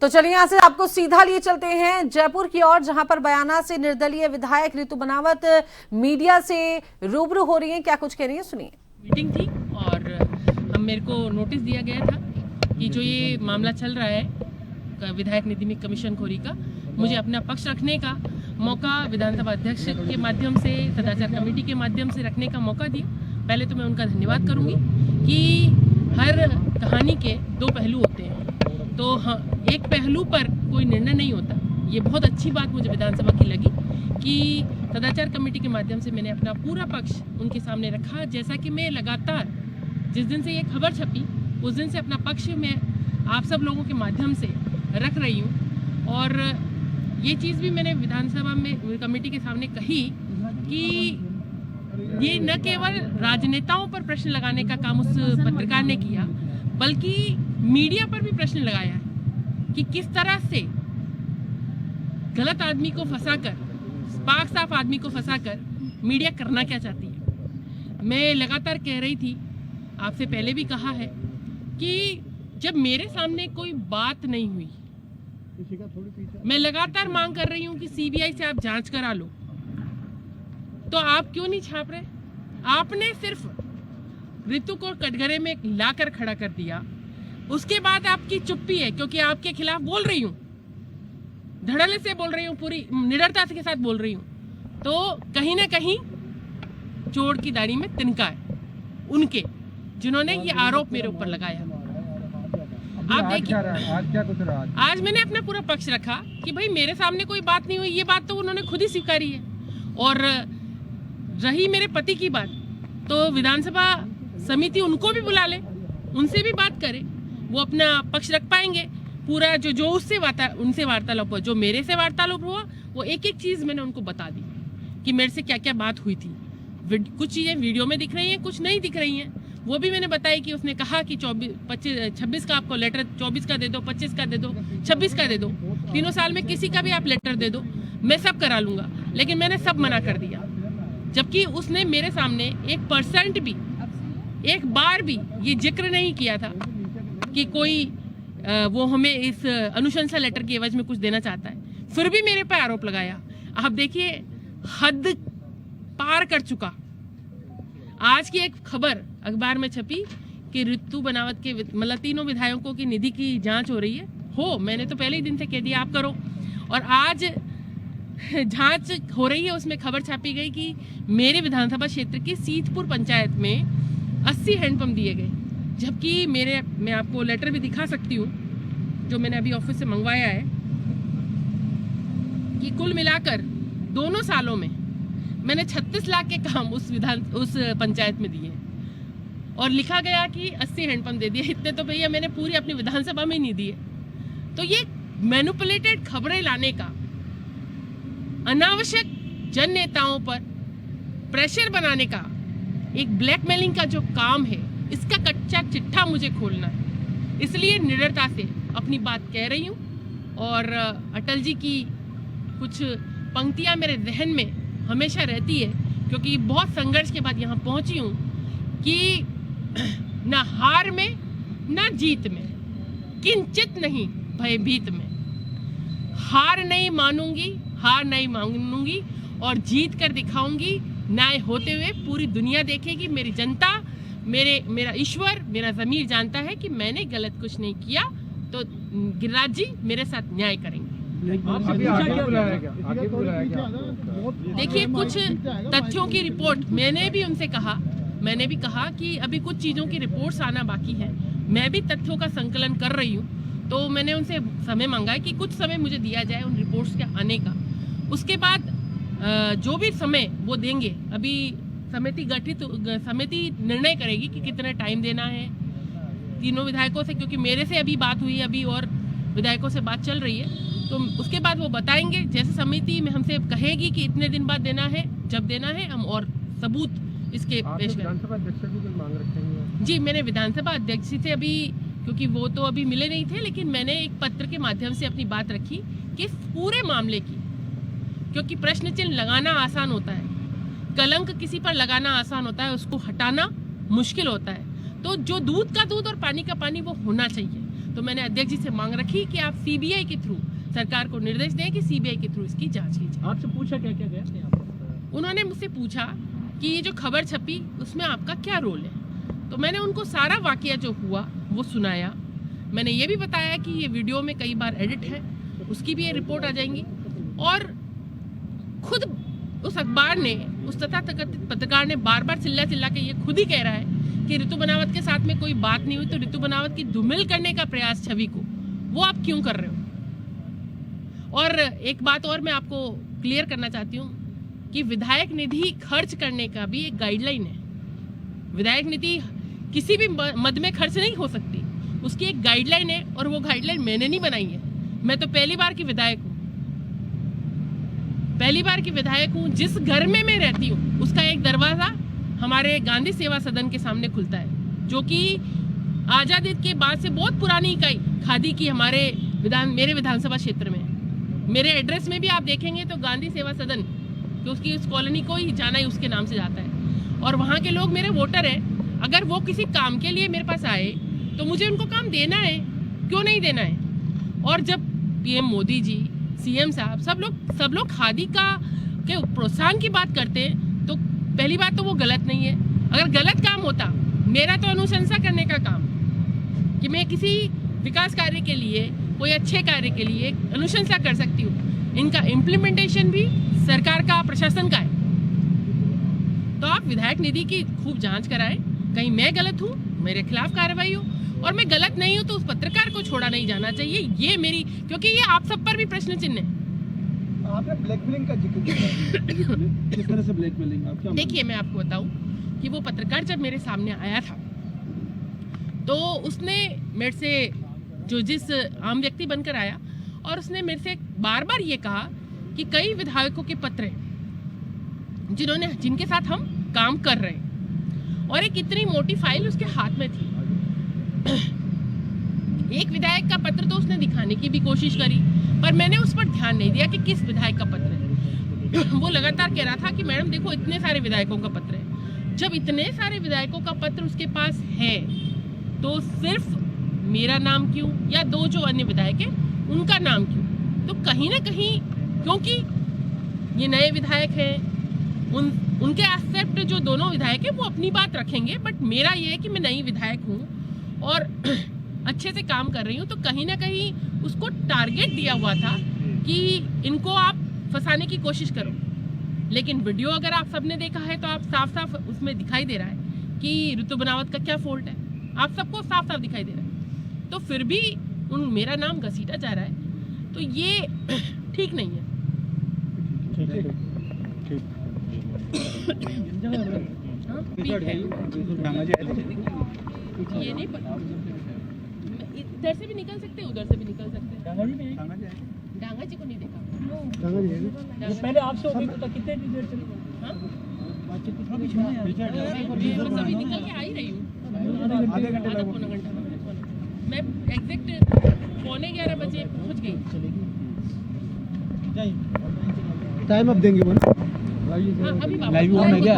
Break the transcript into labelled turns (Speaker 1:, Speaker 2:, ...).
Speaker 1: तो चलिए यहाँ से आपको सीधा लिए चलते हैं जयपुर की ओर, जहां पर बयाना से निर्दलीय विधायक ऋतु बनावत मीडिया से रूबरू हो रही हैं। क्या कुछ कह रही हैं, सुनिए।
Speaker 2: मीटिंग थी और मेरे को नोटिस दिया गया था कि जो ये मामला चल रहा है विधायक निधि कमीशन खोरी का, मुझे अपना पक्ष रखने का मौका विधानसभा अध्यक्ष के माध्यम से, सदाचार कमेटी के माध्यम से रखने का मौका दिया। पहले तो मैं उनका धन्यवाद करूंगी कि हर कहानी के दो पहलू होते हैं, तो हाँ, एक पहलू पर कोई निर्णय नहीं होता। ये बहुत अच्छी बात मुझे विधानसभा की लगी कि सदाचार कमेटी के माध्यम से मैंने अपना पूरा पक्ष उनके सामने रखा। जैसा कि मैं लगातार जिस दिन से ये खबर छपी उस दिन से अपना पक्ष मैं आप सब लोगों के माध्यम से रख रही हूँ, और ये चीज़ भी मैंने विधानसभा में कमेटी के सामने कही कि ये न केवल राजनेताओं पर प्रश्न लगाने का काम उस पत्रकार ने किया, बल्कि मीडिया पर भी प्रश्न लगाया है कि किस तरह से गलत आदमी को फंसाकर, पाक साफ आदमी को फंसाकर मीडिया करना क्या चाहती है। मैं लगातार कह रही थी, आपसे पहले भी कहा है कि जब मेरे सामने कोई बात नहीं हुई, मैं लगातार मांग कर रही हूं कि सीबीआई से आप जांच करा लो, तो आप क्यों नहीं छाप रहे। आपने सिर्फ ऋतु को कटघरे में लाकर खड़ा कर दिया, उसके बाद आपकी चुप्पी है, क्योंकि आपके खिलाफ बोल रही हूं, धड़ल्ले से बोल रही हूं, पूरी निडरता के साथ बोल रही हूं, तो कहीं ना कहीं चोर की दाढ़ी में तिनका है उनके, जिन्होंने ये आरोप मेरे ऊपर लगाया। आप देखिए, आज मैंने अपना पूरा पक्ष रखा कि भाई मेरे सामने कोई बात नहीं हुई, ये बात तो उन्होंने खुद ही स्वीकारी है। और रही मेरे पति की बात, तो विधानसभा समिति उनको भी बुला ले, उनसे भी बात करे, वो अपना पक्ष रख पाएंगे। पूरा जो उससे उनसे वार्तालाप हुआ, जो मेरे से वार्तालाप हुआ, वो एक एक चीज़ मैंने उनको बता दी कि मेरे से क्या क्या बात हुई थी। कुछ चीज़ें वीडियो में दिख रही हैं, कुछ नहीं दिख रही हैं, वो भी मैंने बताई कि उसने कहा कि 26 का आपको लेटर, 24 का दे दो, 25 का दे दो, 26 का दे दो, 3 साल में किसी का भी आप लेटर दे दो, मैं सब करा लूँगा। लेकिन मैंने सब मना कर दिया, जबकि उसने मेरे सामने 1% भी, एक बार भी ये जिक्र नहीं किया था कि कोई वो हमें इस अनुशंसा लेटर की एवज में कुछ देना चाहता है। फिर भी मेरे पे आरोप लगाया। आप देखिए, हद पार कर चुका। आज की एक खबर अखबार में छपी कि ऋतु बनावत के मतलब 3 विधायकों की निधि की जांच हो रही है। मैंने तो पहले ही दिन से कह दिया आप करो, और आज जांच हो रही है। उसमें खबर छापी गई कि मेरे विधानसभा क्षेत्र की सीतपुर पंचायत में 80 हैंडपंप दिए गए, जबकि मैं आपको लेटर भी दिखा सकती हूँ जो मैंने अभी ऑफिस से मंगवाया है, कि कुल मिलाकर दोनों सालों में मैंने 36 लाख के काम उस पंचायत में दिए, और लिखा गया कि 80 हैंडपंप दे दिए। इतने तो भैया मैंने पूरी अपनी विधानसभा में नहीं दिए। तो ये मैनिपुलेटेड खबरें लाने का, अनावश्यक जन नेताओं पर प्रेशर बनाने का, एक ब्लैकमेलिंग का जो काम है, इसका कच्चा चिट्ठा मुझे खोलना है। इसलिए निडरता से अपनी बात कह रही हूँ, और अटल जी की कुछ पंक्तियाँ मेरे जहन में हमेशा रहती है, क्योंकि बहुत संघर्ष के बाद यहाँ पहुँची हूँ कि ना हार में ना जीत में, किंचित नहीं भयभीत में। हार नहीं मानूंगी, हार नहीं मानूंगी, और जीत कर दिखाऊंगी। न्याय होते हुए पूरी दुनिया देखेगी, मेरी जनता, मेरा ईश्वर, मेरा ज़मीर जानता है कि मैंने गलत कुछ नहीं किया। तो गिरिराज जी मेरे साथ न्याय करेंगे। देखिए, कुछ तथ्यों की रिपोर्ट मैंने भी कहा कि अभी कुछ चीज़ों की रिपोर्ट्स आना बाकी है। मैं भी तथ्यों का संकलन कर रही हूँ, तो मैंने उनसे समय मांगा है कि कुछ समय मुझे दिया जाए उन रिपोर्ट्स के आने का। उसके बाद जो भी समय वो देंगे, अभी समिति निर्णय करेगी कि कितना टाइम देना है 3 विधायकों से, क्योंकि मेरे से अभी बात हुई, अभी और विधायकों से बात चल रही है। तो उसके बाद वो बताएंगे, जैसे समिति में हमसे कहेगी कि इतने दिन बाद देना है, जब देना है हम और सबूत इसके पेश करेंगे।
Speaker 3: विधानसभा अध्यक्ष भी कोई मांग रखेंगे?
Speaker 2: जी, मैंने विधानसभा अध्यक्ष से अभी, क्योंकि वो तो अभी मिले नहीं थे, लेकिन मैंने एक पत्र के माध्यम से अपनी बात रखी कि इस पूरे मामले की, क्योंकि प्रश्न चिन्ह लगाना आसान होता है, कलंक किसी पर लगाना आसान होता है, उसको हटाना मुश्किल होता है। तो जो दूध का दूध और पानी का पानी वो होना चाहिए। तो मैंने अध्यक्ष जी से मांग रखी कि आप सीबीआई के थ्रू सरकार को निर्देश दें कि सीबीआई के थ्रू इसकी जांच की जाए।
Speaker 3: आपसे पूछा क्या क्या गया यहाँ पर?
Speaker 2: उन्होंने मुझसे पूछा कि ये जो खबर छपी उसमें आपका क्या रोल है, तो मैंने उनको सारा वाकया जो हुआ वो सुनाया। मैंने ये भी बताया कि ये वीडियो में कई बार एडिट है, उसकी भी ये रिपोर्ट आ जाएंगी। और खुद उस अखबार ने, उस तथाकथित पत्रकार ने बार बार चिल्ला चिल्ला के ये खुद ही कह रहा है कि ऋतु बनावत के साथ में कोई बात नहीं हुई, तो ऋतु बनावत की धूमिल करने का प्रयास छवि को वो आप क्यों कर रहे हो। और एक बात और मैं आपको क्लियर करना चाहती हूँ कि विधायक निधि खर्च करने का भी एक गाइडलाइन है। विधायक निधि किसी भी मद में खर्च नहीं हो सकती, उसकी एक गाइडलाइन है, और वो गाइडलाइन मैंने नहीं बनाई है। मैं तो पहली बार की विधायक हूँ, जिस घर में मैं रहती हूँ उसका एक दरवाजा हमारे गांधी सेवा सदन के सामने खुलता है, जो कि आजादी के बाद से बहुत पुरानी इकाई खादी की मेरे विधानसभा क्षेत्र में। मेरे एड्रेस में भी आप देखेंगे तो गांधी सेवा सदन, तो उसकी उस कॉलोनी को ही जाना ही उसके नाम से जाता है, और वहाँ के लोग मेरे वोटर हैं। अगर वो किसी काम के लिए मेरे पास आए तो मुझे उनको काम देना है, क्यों नहीं देना है। और जब पीएम मोदी जी, सीएम साहब, सब लोग खादी के प्रोत्साहन की बात करते हैं, तो पहली बात तो वो गलत नहीं है। अगर गलत काम होता, मेरा तो अनुशंसा करने का काम कि मैं किसी विकास कार्य के लिए, कोई अच्छे कार्य के लिए अनुशंसा कर सकती हूँ, इनका इम्प्लीमेंटेशन भी सरकार का, प्रशासन का है। तो आप विधायक निधि की खूब जांच कराएं, कहीं मैं गलत हूँ, मेरे खिलाफ कार्रवाई हो, और मैं गलत नहीं हूँ तो उस पत्रकार को छोड़ा नहीं जाना चाहिए। ये मेरी, क्योंकि ये आप सब पर भी प्रश्न चिन्ह है।
Speaker 4: आपने ब्लैकमेलिंग का जिक्र किया, किस तरह से ब्लैकमेलिंग? आप क्या?
Speaker 2: देखिए, मैं आपको बताऊं कि वो पत्रकार जब मेरे सामने आया था तो उसने मेरे से, जिस आम व्यक्ति बनकर आया, और उसने मेरे से बार बार ये कहा कि कई विधायकों के पत्र हैं जिनके साथ हम काम कर रहे हैं, और एक इतनी मोटी फाइल उसके हाथ में थी। एक विधायक का पत्र तो उसने दिखाने की भी कोशिश करी, पर मैंने उस पर ध्यान नहीं दिया कि किस विधायक का पत्र है। वो लगातार कह रहा था कि मैडम देखो, इतने सारे विधायकों का पत्र है। जब इतने सारे विधायकों का पत्र उसके पास है तो सिर्फ मेरा नाम क्यों, या दो जो अन्य विधायक हैं उनका नाम क्यों? तो कहीं ना कहीं, क्योंकि ये नए विधायक हैं, उनके एक्सेप्ट जो दोनों विधायक हैं वो अपनी बात रखेंगे, बट मेरा ये है कि मैं नई विधायक हूँ और अच्छे से काम कर रही हूँ, तो कहीं ना कहीं उसको टारगेट दिया हुआ था कि इनको आप फंसाने की कोशिश करो। लेकिन वीडियो अगर आप सबने देखा है तो आप साफ साफ उसमें दिखाई दे रहा है कि ऋतु बनावत का क्या फॉल्ट है, आप सबको साफ साफ दिखाई दे रहा है। तो फिर भी मेरा नाम घसीटा जा रहा है, तो ये ठीक नहीं है। हाँ, ठीक है। ये नहीं पता, इधर से भी निकल सकते, उधर से भी निकल सकते। डांगा जी को नहीं देखा।
Speaker 3: पहले आपसे कितने देर चली?
Speaker 2: हाँ? मैं अभी निकल के आ ही रही हूँ, आधा पौना घंटा। मैं एग्जैक्ट 11:15 बजे पहुँच गई।
Speaker 4: टाइम अब देंगे वो ना?
Speaker 2: हाँ, अभी
Speaker 4: लाइव ऑन है क्या?